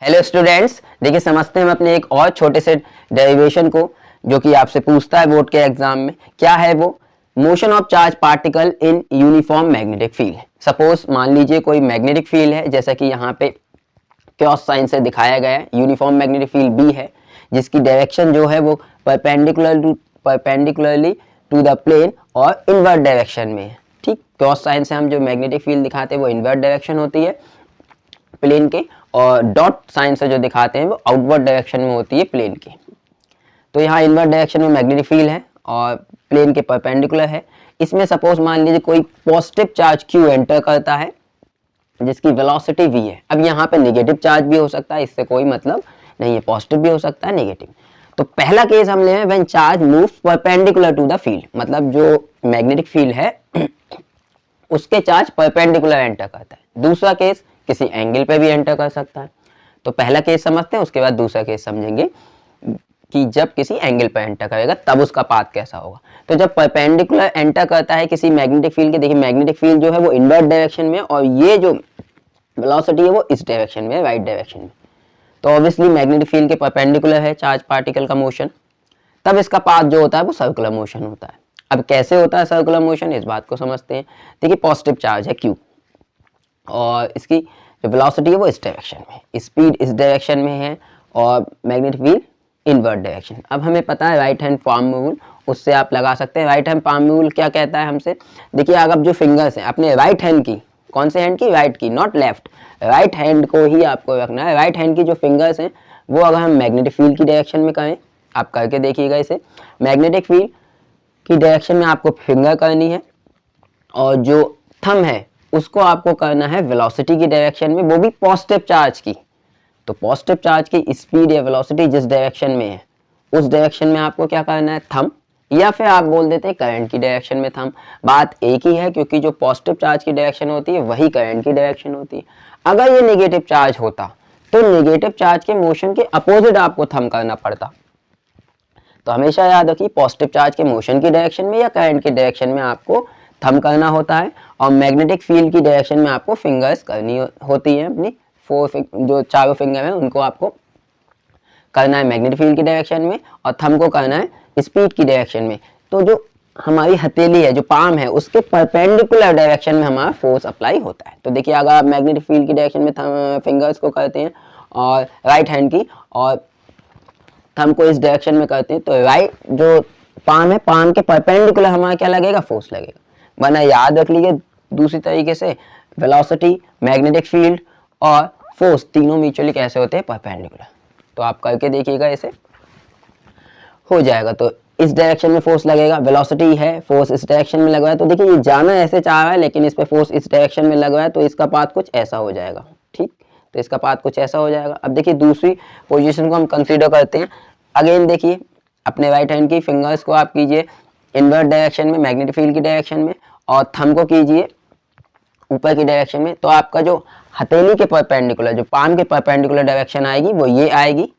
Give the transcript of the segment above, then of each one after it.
Hello students, देखिए समझते हैं हम अपने एक और छोटे से डेरिवेशन को जो कि आपसे पूछता है बोर्ड के एग्जाम में। क्या है वो? Motion of charge particle in uniform magnetic field. Suppose मान लीजिए कोई मैग्नेटिक फील्ड है, जैसा कि यहाँ पे क्रॉस साइन से दिखाया गया है। यूनिफॉर्म मैग्नेटिक फील्ड बी है जिसकी डायरेक्शन जो है वो परपेंडिकुलरली टू द प्लेन और इनवर्ट डायरेक्शन में है। ठीक, क्रॉस साइन से हम जो मैग्नेटिक फील्ड दिखाते हैं वो इनवर्ट डायरेक्शन होती है प्लेन के, और डॉट साइन से जो दिखाते हैं वो आउटवर्ड डायरेक्शन में होती है प्लेन के। तो यहाँ इनवर्ट डायरेक्शन में मैग्नेटिक फील्ड है और प्लेन के परपेंडिकुलर है। इसमें सपोज मान लीजिए कोई पॉजिटिव चार्ज क्यू एंटर करता है जिसकी वेलोसिटी v है। अब यहाँ पे नेगेटिव चार्ज भी हो सकता है, इससे कोई मतलब नहीं है, पॉजिटिव भी हो सकता है नेगेटिव। तो पहला केस हम ले हैं when charge moves perpendicular to the field, मतलब जो मैग्नेटिक फील्ड है उसके चार्ज परपेंडिकुलर एंटर करता है। दूसरा केस किसी एंगल पे भी एंटर कर सकता है। तो पहला केस समझते हैं, उसके बाद दूसरा केस समझेंगे कि जब किसी एंगल पर एंटर करेगा तब उसका पाथ कैसा होगा। तो जब परपेंडिकुलर एंटर करता है किसी मैग्नेटिक फील्ड के, देखिए मैग्नेटिक फील्ड जो है वो इनवर्ट डायरेक्शन में और ये जो वेलोसिटी है वो इस डायरेक्शन में, राइट डायरेक्शन में। तो ऑब्वियसली मैग्नेटिक फील्ड के परपेंडिकुलर है चार्ज पार्टिकल का मोशन, तब इसका पाथ जो होता है वो सर्कुलर मोशन होता है। अब कैसे होता है सर्कुलर मोशन, इस बात को समझते हैं। देखिए पॉजिटिव चार्ज है क्यू और इसकी जो वेलोसिटी है वो इस डायरेक्शन में, स्पीड इस डायरेक्शन में है और मैग्नेटिक फील्ड इनवर्ट डायरेक्शन। अब हमें पता है राइट हैंड पाम रूल, उससे आप लगा सकते हैं। राइट हैंड पाम रूल क्या कहता है हमसे? देखिए अगर जो फिंगर्स हैं अपने राइट हैंड की, कौन से हैंड की? राइट की, नॉट लेफ्ट, राइट हैंड को ही आपको रखना है। राइट हैंड की जो फिंगर्स हैं वो अगर हम मैग्नेटिक फील्ड की डायरेक्शन में करें, आप करके देखिएगा इसे, मैग्नेटिक फील्ड की डायरेक्शन में आपको फिंगर करनी है और जो थंब है उसको आपको करना है वेलोसिटी की डायरेक्शन में, वो भी पॉजिटिव चार्ज की। तो पॉजिटिव चार्ज की स्पीड या वेलोसिटी जिस डायरेक्शन में है उस डायरेक्शन में आपको क्या करना है? थंब, या फिर आप बोल देते हैं करंट की डायरेक्शन में थंब। बात एक ही है क्योंकि जो पॉजिटिव चार्ज की डायरेक्शन होती है वही करंट की डायरेक्शन होती है। अगर ये नेगेटिव चार्ज होता तो नेगेटिव चार्ज के मोशन के अपोजिट आपको थंब करना पड़ता। तो हमेशा याद रखिए पॉजिटिव चार्ज के मोशन की डायरेक्शन में या करंट की डायरेक्शन में आपको थंब करना होता है, और मैग्नेटिक फील्ड की डायरेक्शन में आपको फिंगर्स करनी होती है। अपनी जो चारों फिंगर हैं उनको आपको करना है मैग्नेटिक फील्ड की डायरेक्शन में और थंब को करना है स्पीड की डायरेक्शन में। तो जो हमारी हथेली है, जो पाम है, उसके परपेंडिकुलर डायरेक्शन में हमारा फोर्स अप्लाई होता है। तो देखिए अगर आप मैग्नेटिक फील्ड की डायरेक्शन में फिंगर्स को करते हैं और राइट हैंड की और थंब को इस डायरेक्शन में करते हैं तो राइट जो पाम है, पाम के परपेंडिकुलर हमारा क्या लगेगा? फोर्स लगेगा। वरना याद रख लीजिए दूसरी तरीके से, वेलोसिटी, मैग्नेटिक फील्ड और फोर्स तीनों म्यूचुअली कैसे होते हैं? परपेंडिकुलर। तो आप करके देखिएगा, इसे हो जाएगा। तो इस डायरेक्शन में फोर्स लगेगा, वेलोसिटी है, फोर्स इस डायरेक्शन में लग रहा है। तो देखिए ये जाना ऐसे चाह रहा है लेकिन इस पे फोर्स इस डायरेक्शन में लग रहा है, तो इसका पाथ कुछ ऐसा हो जाएगा। ठीक, तो इसका पाथ कुछ ऐसा हो जाएगा। अब देखिए दूसरी पोजीशन को हम कंसीडर करते हैं। अगेन देखिए अपने राइट हैंड की फिंगर्स को आप कीजिए इनवर्ट डायरेक्शन में, मैग्नेटिक फील्ड की डायरेक्शन में, और थंब को कीजिए ऊपर की डायरेक्शन में। तो आपका जो हथेली के परपेंडिकुलर, जो पाम के परपेंडिकुलर डायरेक्शन आएगी वो ये आएगी।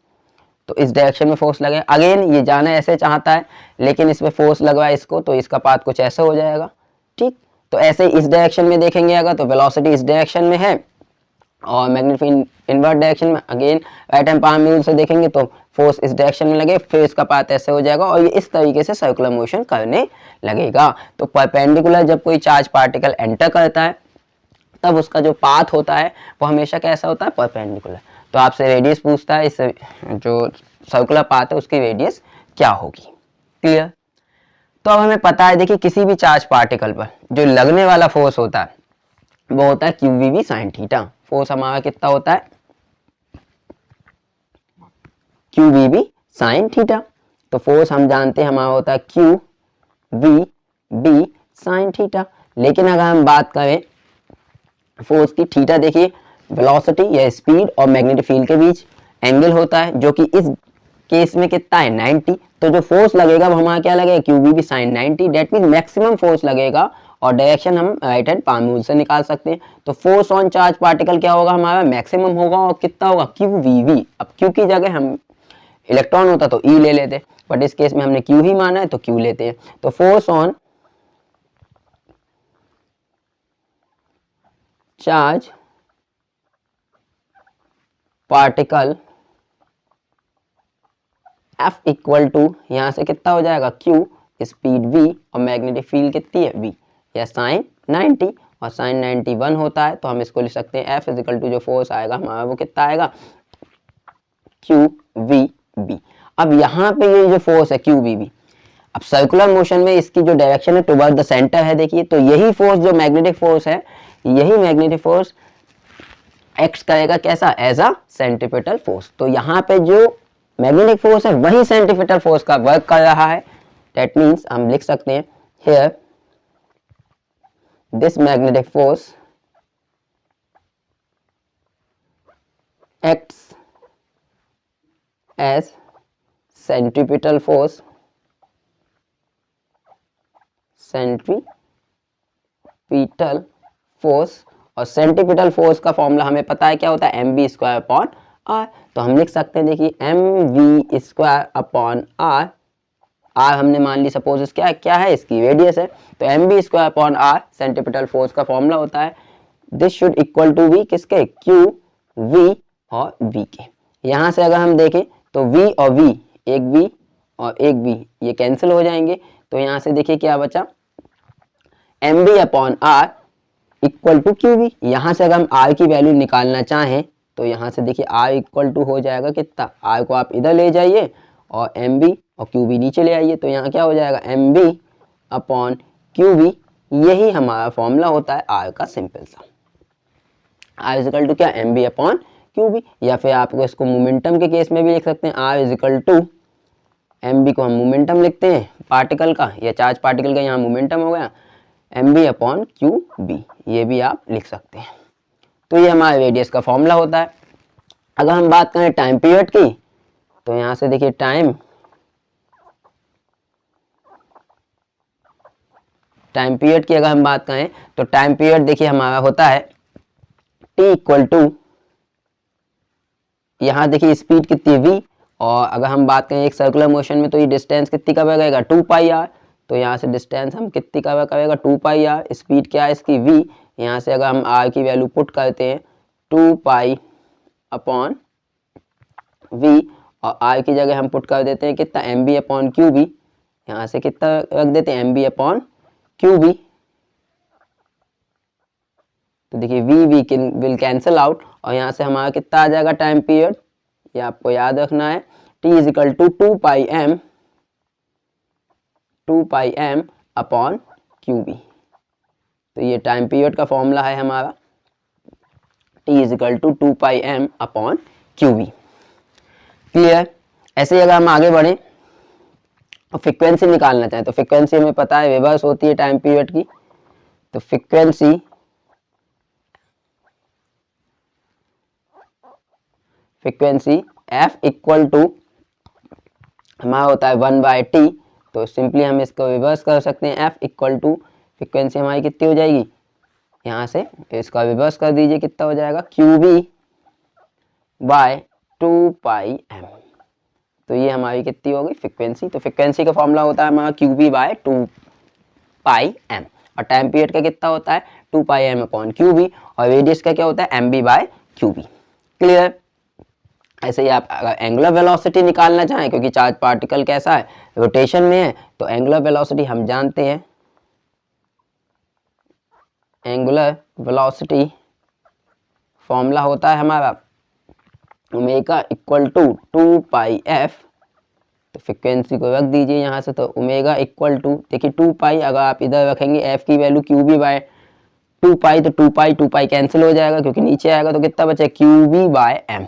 तो इस डायरेक्शन में फोर्स लगे। अगेन ये जाना ऐसे चाहता है लेकिन इसमें फोर्स लगा है इसको, तो इसका पाथ कुछ ऐसा हो जाएगा। ठीक, तो ऐसे इस डायरेक्शन में देखेंगे अगर, तो वेलोसिटी इस डायरेक्शन में है और मैग्नेटिक इनवर्ट डायरेक्शन में। Again right hand palm rule से देखेंगे तो फोर्स इस डायरेक्शन में लगे, फिर इसका पाथ ऐसे हो जाएगा और ये इस तरीके से सर्कुलर मोशन करने लगेगा। तो परपेंडिकुलर जब कोई चार्ज पार्टिकल एंटर करता है तब उसका जो पाथ होता है वो हमेशा कैसा होता है? परपेंडिकुलर। तो आपसे रेडियस पूछता है, इस जो सर्कुलर पाथ है उसकी रेडियस क्या होगी। क्लियर? तो अब हमें पता है, देखिए किसी भी चार्ज पार्टिकल पर जो लगने वाला फोर्स होता है वो होता है क्यूवीवी साइन थीटा। फोर्स हमारा कितना होता है? Q v v sine theta. तो फोर्स हम जानते हैं हमारा होता है q v b sine theta. लेकिन अगर हम बात करें फोर्स की, थीटा देखिए वेलोसिटी या स्पीड और मैग्नेटिक फील्ड के बीच एंगल होता है जो कि इस केस में कितना है? 90। तो जो फोर्स लगेगा वो हमारा क्या लगेगा? Q b sine 90। That mean maximum force लगेगा और डायरेक्शन हम राइट हैंड पाम रूल से निकाल सकते हैं। तो फोर्स ऑन चार्ज पार्टिकल क्या होगा? हमारा मैक्सिमम होगा। और कितना होगा? Q v v. अब क्यू की जगह हम इलेक्ट्रॉन होता तो ई ले लेते, बट इस केस में हमने क्यू ही माना है तो क्यू लेते हैं। तो force on charge particle F equal to यहाँ से कितना हो जाएगा Q, स्पीड V और मैग्नेटिक फील्ड कितनी है V, या साइन 90, और साइन 91 होता है तो हम इसको लिख सकते हैं F इक्वल टू जो फोर्स आएगा हमारा वो कितना आएगा QVB। अब यहाँ पे ये जो फोर्स है QVB, अब सर्कुलर मोशन में इसकी जो डायरेक्शन है टुवर्ड द सेंटर है, देखिए तो यही फोर्स जो मैग्नेटिक फोर्स है, यही मैग्नेटिक फोर्स एक्ट करेगा कैसा, एज अ सेंट्रीपिटल फोर्स। तो यहाँ पे जो मैग्नेटिक फोर्स है वही सेंट्रीपिटल फोर्स का वर्क कर रहा है। दैट मीन्स हम लिख सकते हैं here this magnetic force acts as centripetal force, centripetal force, और सेंट्रीपिटल फोर्स का फॉर्मूला हमें पता है क्या होता है, mv स्क्वायर अपॉन आर। तो हम लिख सकते हैं देखिए mv square upon R, R हमने मान ली सपोज क्या है इसकी रेडियस है, तो mv square upon R centripetal force का फॉर्मूला होता है। This should equal to v किसके, q v और v के। यहाँ से अगर हम देखें तो v और v, एक v और एक v ये कैंसिल हो जाएंगे, तो यहाँ से देखिए क्या बचा, mv upon R equal to q v. यहाँ से अगर हम r की वैल्यू निकालना चाहें तो यहाँ से देखिए r इक्वल टू हो जाएगा कितना, r को आप इधर ले जाइए और mv और qv नीचे ले आइए, तो यहाँ क्या हो जाएगा mv अपॉन qv, यही हमारा फॉर्मूला होता है r का सिंपल सा। r इक्वल टू क्या, mv अपॉन qv, या फिर आपको इसको मोमेंटम के केस में भी लिख सकते हैं, r इक्वल टू mv को हम मोमेंटम लिखते हैं पार्टिकल का, या चार्ज पार्टिकल का यहाँ मोमेंटम हो गया, mv अपॉन qb, ये भी आप लिख सकते हैं। तो ये हमारे रेडियस का फॉर्मूला होता है। अगर हम बात करें टाइम पीरियड की, तो यहाँ से देखिए टाइम पीरियड की अगर हम बात करें तो टाइम पीरियड देखिए हमारा होता है t इक्वल टू, यहाँ देखिए स्पीड कितनी v, और अगर हम बात करें एक सर्कुलर मोशन में तो ये डिस्टेंस कितनी कवर करेगा 2 पाई आर, तो यहाँ से डिस्टेंस हम कितनी कवर करेगा 2 पाई आर, स्पीड क्या है इसकी v, यहाँ से अगर हम r की वैल्यू पुट करते हैं 2 पाई अपॉन v, और r की जगह हम पुट कर देते हैं कितना mv अपॉन qb, यहाँ से कितना रख देते हैं mv अपॉन qb, तो देखिए v विल कैंसिल आउट, और यहाँ से हमारा कितना आ जाएगा टाइम पीरियड, ये आपको याद रखना है, t is equal to 2 pi m upon qb। तो ये टाइम पीरियड का फॉर्मूला है हमारा, t is equal to 2 pi m upon qb। Clear. ऐसे ही अगर हम आगे बढ़ें और फ्रीक्वेंसी निकालना चाहें तो फ्रीक्वेंसी हमें पता है रिवर्स होती है टाइम पीरियड की, तो फ्रीक्वेंसी f इक्वल टू हमारा होता है 1/t, तो सिंपली हम इसको रिवर्स कर सकते हैं, f इक्वल टू फ्रीक्वेंसी हमारी कितनी हो जाएगी, यहाँ से इसका रिवर्स कर दीजिए, कितना हो जाएगा qb बाय 2 पाई m, तो ये हमारी कितनी हो गई फ्रीक्वेंसी। तो फ्रीक्वेंसी का फॉर्मूला होता है हमारा qb बाय 2 पाई m, और टाइम पीरियड का कितना होता है 2 पाई m अपॉन qb, और रेडियस का क्या होता है mb बाय qb। क्लियर। ऐसे ही आप अगर एंगुलर वेलोसिटी निकालना चाहें, क्योंकि चार्ज पार्टिकल कैसा है रोटेशन में है, तो एंगुलर वेलोसिटी हम जानते हैं, एंगुलर वेलोसिटी फॉर्मूला होता है हमारा omega equal to 2 pi f, तो फ्रीक्वेंसी को रख दीजिए यहाँ से, तो ओमेगा इक्वल टू देखिए 2 पाई, अगर आप इधर रखेंगे f की वैल्यू qb बाय 2 पाई, तो 2 पाई कैंसिल हो जाएगा क्योंकि नीचे आएगा, तो कितना बचे qb बाय m,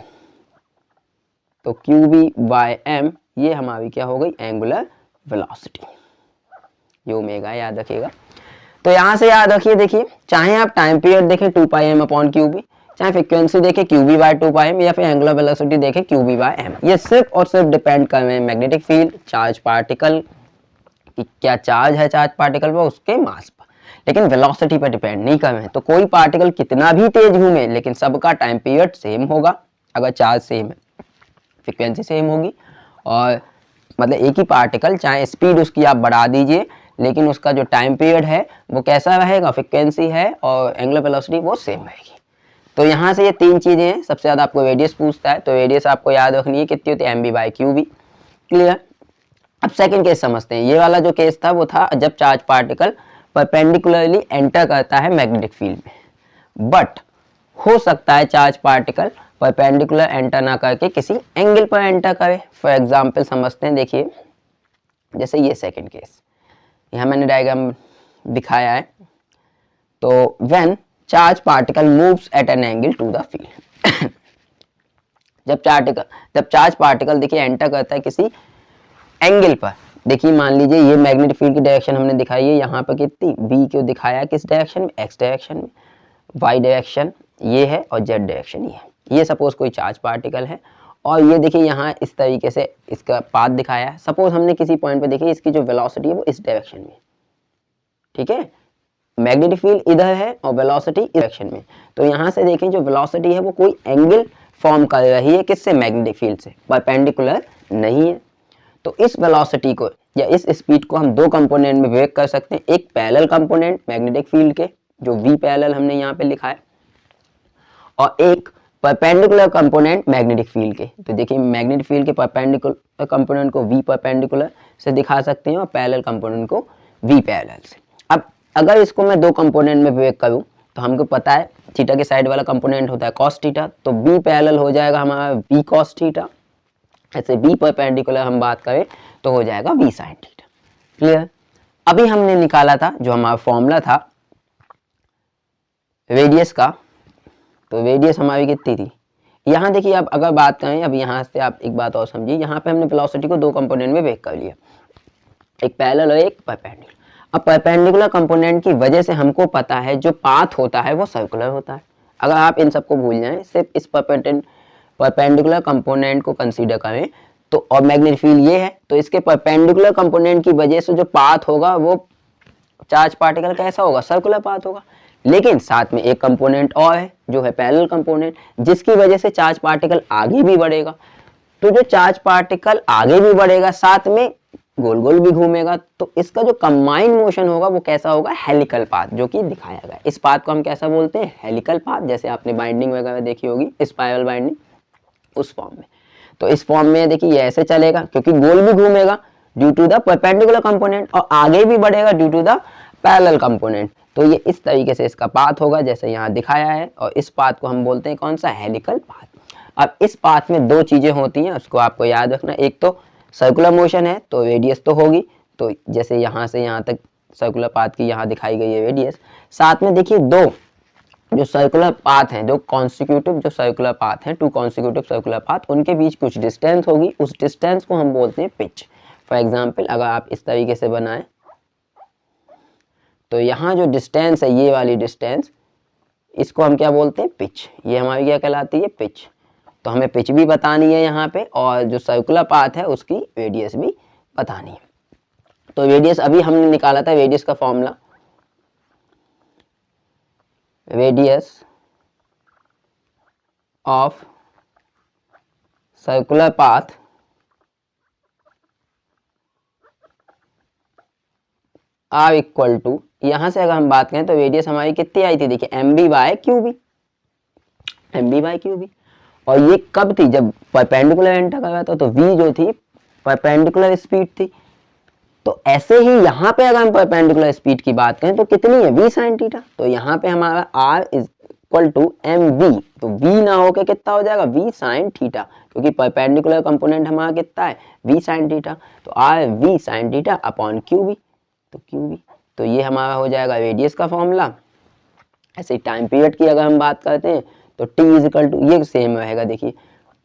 तो qb बाय m ये हमारी क्या हो गई एंगुलर वेलोसिटी, ये ओमेगा याद रखिएगा। तो यहाँ से याद रखिए, देखिए चाहे आप टाइम पीरियड देखें 2 पाई m अपॉन qb, चाहे फ्रीक्वेंसी देखें qb बाय 2 पाई m, या फिर एंगुलर वेलोसिटी देखें qb बाय m, ये सिर्फ और सिर्फ डिपेंड कर रहे हैं मैग्नेटिक फील्ड, चार्ज पार्टिकल कि क्या चार्ज है चार्ज पार्टिकल पर, उसके मास पर, लेकिन वेलोसिटी पर डिपेंड नहीं कर रहे हैं। तो कोई पार्टिकल कितना भी तेज घूमे लेकिन सबका टाइम पीरियड सेम होगा, अगर चार्ज सेम है फ्रीक्वेंसी सेम होगी, और मतलब एक ही पार्टिकल चाहे स्पीड उसकी आप बढ़ा दीजिए लेकिन उसका जो टाइम पीरियड है वो कैसा रहेगा, फ्रीक्वेंसी है और एंगुलर वेलोसिटी वो सेम रहेगी। तो यहाँ से ये तीन चीजें हैं। सबसे ज्यादा आपको रेडियस पूछता है, तो रेडियस आपको याद रखनी है कितनी होती है, m b by q b. Clear. अब सेकंड केस समझते हैं। ये वाला जो केस था वो था जब चार्ज पार्टिकल परपेंडिकुलरली एंटर करता है मैग्नेटिक फील्ड में, बट हो सकता है चार्ज पार्टिकल परपेंडिकुलर एंटर ना करके किसी एंगल पर एंटर करे। फॉर एग्जांपल समझते हैं, देखिए जैसे ये सेकंड केस, यहाँ मैंने डायग्राम दिखाया है। तो when charge particle moves at an angle to the field जब चार्ज पार्टिकल देखिए एंटर करता है किसी एंगल पर, देखिए मान लीजिए ये मैग्नेटिक फील्ड की डायरेक्शन हमने दिखाई है यहाँ पर कितनी, बी को दिखाया किस डायरेक्शन में, एक्स डायरेक्शन में, वाई डायरेक्शन ये है और जेड डायरेक्शन ये है। ये सपोज कोई चार्ज पार्टिकल है और ये देखिए यहाँ इस तरीके से इसका पाथ दिखाया है। सपोज हमने किसी पॉइंट पे देखिए इसकी जो वेलोसिटी है वो इस डायरेक्शन में, ठीक है, मैग्नेटिक फील्ड इधर है और वेलोसिटी इस डायरेक्शन में। तो यहाँ से देखें जो वेलोसिटी है वो कोई एंगल फॉर्म कर रही है किससे, मैग्नेटिक फील्ड से, परपेंडिकुलर नहीं है। तो इस वेलोसिटी को या इस स्पीड को हम दो कंपोनेंट में ब्रेक कर सकते हैं। एक पैरेलल कंपोनेंट मैग्नेटिक फील्ड के, जो v पैरेलल हमने यहाँ पे लिखा है, और एक परपेंडिकुलर कंपोनेंट मैग्नेटिक फील्ड के। तो देखिए मैग्नेटिक फील्ड के परपेंडिकुलर कंपोनेंट को v परपेंडिकुलर से दिखा सकते हैं और पैरेलल कंपोनेंट को v पैरेलल से। अब अगर इसको मैं दो कंपोनेंट में ब्रेक करूँ तो हमको पता है थीटा के साइड वाला कंपोनेंट होता है cos थीटा, तो v पैरेलल हो जाएगा हमारा v cos थीटा। ऐसे v परपेंडिकुलर हम बात करें तो हो जाएगा v sin थीटा। क्लियर। अभी हमने निकाला था जो हमारा फॉर्मूला था रेडियस का, तो रेडियस हमारी कितनी थी, यहाँ देखिए अब अगर बात करें, अब यहाँ से आप एक बात और समझिए, यहाँ पे हमने वेलोसिटी को दो कंपोनेंट में ब्रेक कर लिया, एक पैरेलल और एक परपेंडिकुलर। अब परपेंडिकुलर कंपोनेंट की वजह से हमको पता है जो पाथ होता है वो सर्कुलर होता है। अगर आप इन सबको भूल जाएं, सिर्फ इस परपेंडिकुलर कंपोनेंट को कंसीडर करें तो, और मैग्नेटिक फील्ड ये है, तो इसके परपेंडिकुलर कंपोनेंट की वजह से जो पाथ होगा वो चार्ज पार्टिकल कैसा होगा, सर्कुलर पाथ होगा। लेकिन साथ में एक कंपोनेंट और है जो है पैरेलल कंपोनेंट, जिसकी वजह से चार्ज पार्टिकल आगे भी बढ़ेगा। तो जो चार्ज पार्टिकल आगे भी बढ़ेगा साथ में गोल गोल भी घूमेगा, तो इसका जो कंबाइंड मोशन होगा वो कैसा होगा, हेलिकल पाथ, जो कि दिखाया गया। इस पाथ को हम कैसा बोलते हैं, हेलिकल पाथ। जैसे आपने बाइंडिंग वगैरह देखी होगी, स्पाइरल बाइंडिंग, उस फॉर्म में। तो इस फॉर्म में देखिए ये ऐसे चलेगा क्योंकि गोल भी घूमेगा due to the perpendicular component और आगे भी बढ़ेगा due to the parallel component. तो ये इस तरीके से इसका पाथ होगा जैसे यहाँ दिखाया है, और इस पाथ को हम बोलते हैं कौन सा, हेलिकल पाथ। अब इस पाथ में दो चीजें होती हैं, उसको आपको याद रखना। एक तो सर्कुलर मोशन है तो रेडियस तो होगी, तो जैसे यहाँ से यहाँ तक सर्कुलर पाथ की यहाँ दिखाई गई है रेडियस। साथ में देखिए दो जो सर्कुलर पाथ हैं, जो कॉन्सिक्यूटिव जो सर्कुलर पाथ हैं, टू कॉन्सिक्यूटिव सर्कुलर पाथ, उनके बीच कुछ डिस्टेंस होगी, उस डिस्टेंस को हम बोलते हैं पिच। फॉर एग्जाम्पल अगर आप इस तरीके से बनाएं तो यहाँ जो डिस्टेंस है, ये वाली डिस्टेंस, इसको हम क्या बोलते हैं, पिच। ये हमारी क्या कहलाती है, पिच। तो हमें पिच भी बतानी है यहाँ पे, और जो सर्कुलर पाथ है उसकी रेडियस भी बतानी है। तो रेडियस अभी हमने निकाला था, रेडियस का formula, radius of circular path r equal to, यहां से अगर हम बात करें तो रेडियस हमारी कितनी आई थी, देखिए m b by q b, m b by q b. और ये कब थी, जब परपेंडिकुलर एंटर कर रहा था, तो v जो थी परपेंडिकुलर स्पीड थी। तो ऐसे ही यहाँ पे अगर हम परपेंडिकुलर स्पीड की बात करें तो कितनी है, v sin थीटा। तो यहाँ पे हमारा r is equal to m v, तो v ना होकर कितना हो जाएगा, v sin थीटा, क्योंकि परपेंडिकुलर कंपोनेंट हमारा कितना है, v sin थीटा। तो r v sin theta upon q b, तो क्यू बी, तो ये हमारा हो जाएगा रेडियस का फॉर्मूला। ऐसे टाइम पीरियड की अगर हम बात करते हैं तो t इज इक्वल टू, ये सेम रहेगा, देखिए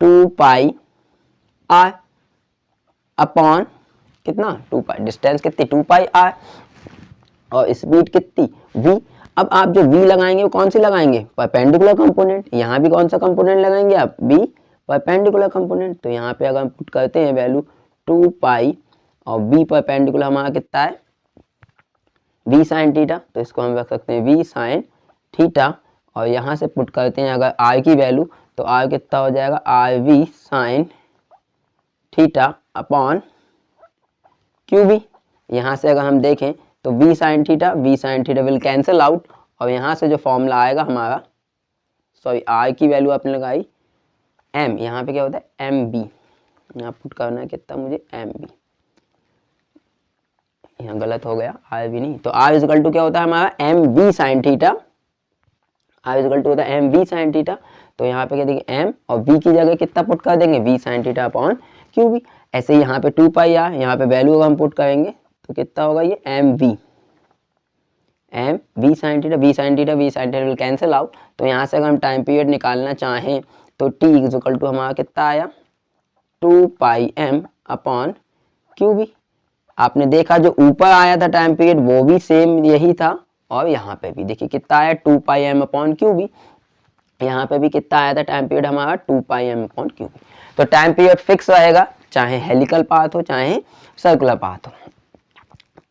2 पाई आर अपॉन कितना, 2 पाई, डिस्टेंस कितनी, 2 पाई आर, और स्पीड कितनी, v। अब आप जो v लगाएंगे वो कौन सी लगाएंगे, परपेंडिकुलर कंपोनेंट। यहाँ भी कौन सा कंपोनेंट लगाएंगे आप, v परपेंडिकुलर कंपोनेंट। तो यहाँ पे अगर हम पुट करते हैं वैल्यू 2 पाई और v परपेंडिकुलर हमारा कितना है, v sin थीटा, तो इसको हम रख सकते हैं v sin थीटा। और यहाँ से पुट करते हैं अगर r की वैल्यू, तो r कितना हो जाएगा, r v sine theta upon q b. यहाँ से अगर हम देखें तो v sin theta will cancel out, और यहाँ से जो फॉर्मूला आएगा हमारा सॉरी आर की वैल्यू आपने लगाई एम, यहाँ पे क्या होता है एम बी, यहाँ पुट करना है कितना मुझे एम बी, यहाँ गलत हो गया आर बी नहीं, तो आर इजकल टू क्या होता है हमारा m b sine theta, r equal to होता है एम बी साइन थीटा, तो यहाँ पे क्या देंगे एम और बी की जगह कितना पुट कर देंगे b sine theta upon q b. ऐसे ही यहाँ पे 2 पाई आर, यहाँ पे वैल्यू हम पुट करेंगे तो कितना होगा ये m b sine theta, b sine theta will cancel out. तो यहाँ से अगर हम टाइम पीरियड निकालना चाहें तो टी इक्वल टू हमारा कितना आया 2 pi M upon q B. आपने देखा जो ऊपर आया था टाइम पीरियड वो भी सेम यही था, और यहाँ पे भी देखिए कितना आया 2 pi M upon q b, यहाँ पे भी कितना आया था टाइम पीरियड हमारा 2 pi M upon q b. तो टाइम पीरियड फिक्स रहेगा चाहे हेलिकल पाथ हो चाहे सर्कुलर पाथ हो,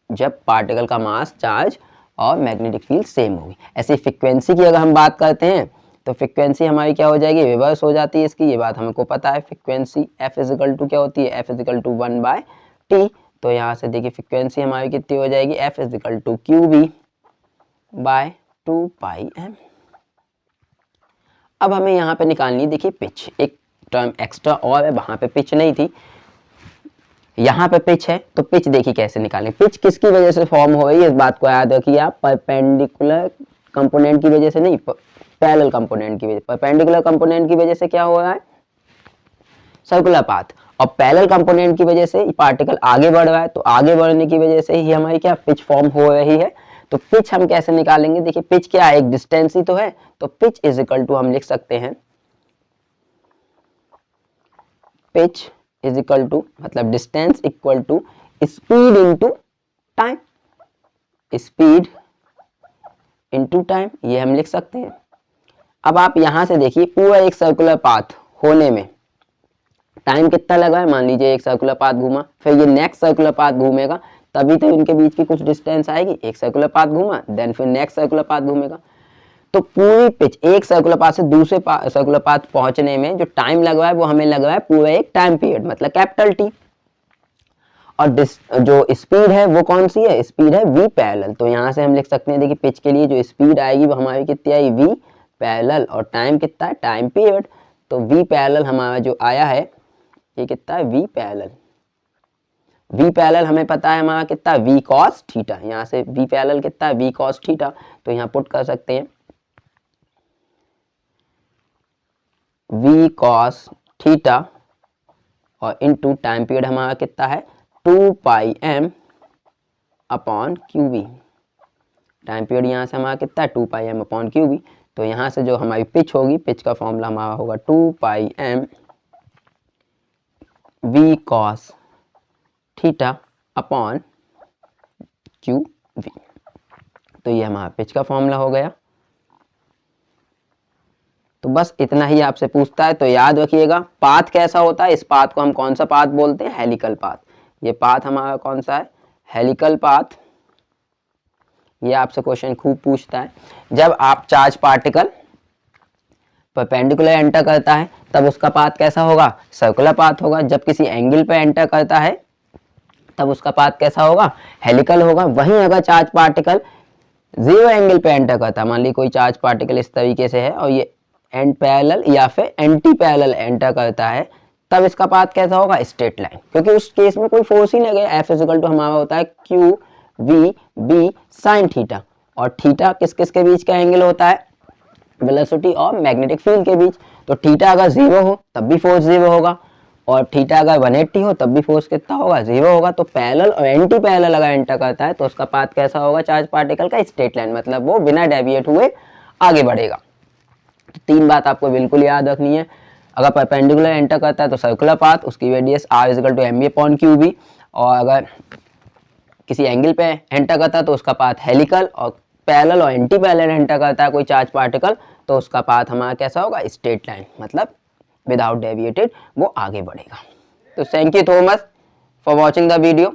जब पार्टिकल का मास चार्ज और मैग्नेटिक फील्ड सेम होगी। ऐसी फ्रीक्वेंसी की अगर हम बात करते हैं तो फ्रीक्वेंसी हमारी क्या हो जाएगी रिवर्स हो जाती है इसकी, ये बात हमको पता है। फ्रीक्वेंसी एफ इजिकल टू क्या होती है एफ इजिकल टू 1/t, तो यहाँ से देखिए फ्रीक्वेंसी हमारी कितनी हो जाएगी f equal to q b by 2 pi m. अब हमें यहाँ पे निकालनी देखिए पिच, एक टर्म एक्स्ट्रा और है, वहां पे पिच नहीं थी, यहाँ पे पिच है, तो पिच देखिए कैसे निकालें। पिच किसकी वजह से फॉर्म हो रही है इस बात को याद रखिए आप, परपेंडिकुलर कंपोनेंट की वजह से नहीं, पैरेलल कंपोनेंट की वजह। परपेंडिकुलर कंपोनेंट की वजह से क्या हो रहा है सर्कुलर पाथ, और पैरेलल कंपोनेंट की वजह से पार्टिकल आगे बढ़ रहा है, तो आगे बढ़ने की वजह से ही हमारी क्या पिच फॉर्म हो रही है। तो पिच हम कैसे निकालेंगे, देखिए पिच क्या है एक डिस्टेंस ही तो है, तो पिच इज इक्वल टू हम लिख सकते हैं पिच इज इक्वल टू मतलब distance equal to speed into time, speed into time, ये हम लिख सकते हैं। अब आप यहां से देखिए पूरा एक सर्कुलर पाथ होने में टाइम कितना लगा है, मान लीजिए एक सर्कुलर पाथ घूमा, फिर ये नेक्स्ट सर्कुलर पाथ घूमेगा, तभी तो इनके बीच की कुछ डिस्टेंस आएगी। एक सर्कुलर पाथ घूमा देन फिर नेक्स्ट सर्कुलर पाथ घूमेगा, तो पूरी पिच एक सर्कुलर पाथ से दूसरे सर्कुलर पाथ पहुंचने में जो टाइम लग रहा है वो हमें लग रहा है पूरा एक टाइम पीरियड मतलब कैपिटल टी। और जो स्पीड है वो कौन सी है, स्पीड है v पैरेलल। तो यहाँ से हम लिख सकते हैं देखिए पिच के लिए जो स्पीड आएगी वो हमारी कितनी आई v पैरेलल, और टाइम कितना है टाइम पीरियड, तो v पैरेलल हमारा जो आया है ये कितना है v पैरेलल। v पैरेलल हमें पता है हमारा कितना v cos थीटा, यहाँ से v पैरेलल कितना है v cos थीटा, तो यहाँ पुट कर सकते हैं v cos थीटा और इनटू टाइम पीरियड हमारा कितना है 2 pi m upon q b. Time period यहाँ से हमारा कितना है 2 pi m upon q b, तो यहाँ से जो हमारी पिच होगी पिच का फॉर्मूला हमारा होगा 2 pi m v cos theta upon q b, तो ये हमारा पिच का फॉर्मूला हो गया। तो बस इतना ही आपसे पूछता है, तो याद रखिएगा पाथ कैसा होता है, इस पाथ को हम कौन सा पाथ बोलते हैं हेलिकल पाथ। ये पाथ हमारा कौन सा है हेलिकल पाथ, ये आपसे क्वेश्चन खूब पूछता है। जब आप चार्ज पार्टिकल परपेंडिकुलर एंटर करता है तब उसका पाथ कैसा होगा सर्कुलर पाथ होगा, जब किसी एंगल पे एंटर करता है तब उसका पाथ कैसा होगा हेलिकल होगा। वहीं अगर चार्ज पार्टिकल जीरो एंगल पे एंटर करता है, मान ली कोई चार्ज पार्टिकल इस तरीके से है और ये एंड पैरेलल या फिर एंटी पैरेलल एंटर करता है, तब इसका पाथ कैसा होगा स्ट्रेट लाइन, क्योंकि उस केस में कोई फोर्स ही नहीं लगेगा। एफ इक्वल टू हमारा होता है q v b sine theta, और थीटा किस किस के बीच का एंगल होता है वेलोसिटी और मैग्नेटिक फील्ड के बीच। तो थीटा अगर जीरो हो तब भी फोर्स जीरो होगा, और थीटा अगर 180 हो तब भी फोर्स कितना होगा जीरो होगा। तो पैरेलल और एंटी पैरेलल अगर एंटर करता है तो उसका पाथ कैसा होगा चार्ज पार्टिकल का स्ट्रेट लाइन, मतलब वो बिना डेविएट हुए आगे बढ़ेगा। तो तीन बात आपको बिल्कुल याद रखनी है, अगर परपेंडिकुलर एंटर करता है तो सर्कुलर पाथ, उसकी radius r equal to m upon q b, और अगर किसी एंगल पे एंटर करता है तो उसका पाथ हेलिकल, और पैरेलल और एंटी पैरेलल एंटर करता है कोई चार्ज पार्टिकल तो उसका पाथ हमारा कैसा होगा स्ट्रेट लाइन, मतलब विदाउट डेविएटेड वो आगे बढ़ेगा। तो thank you so much for watching the video.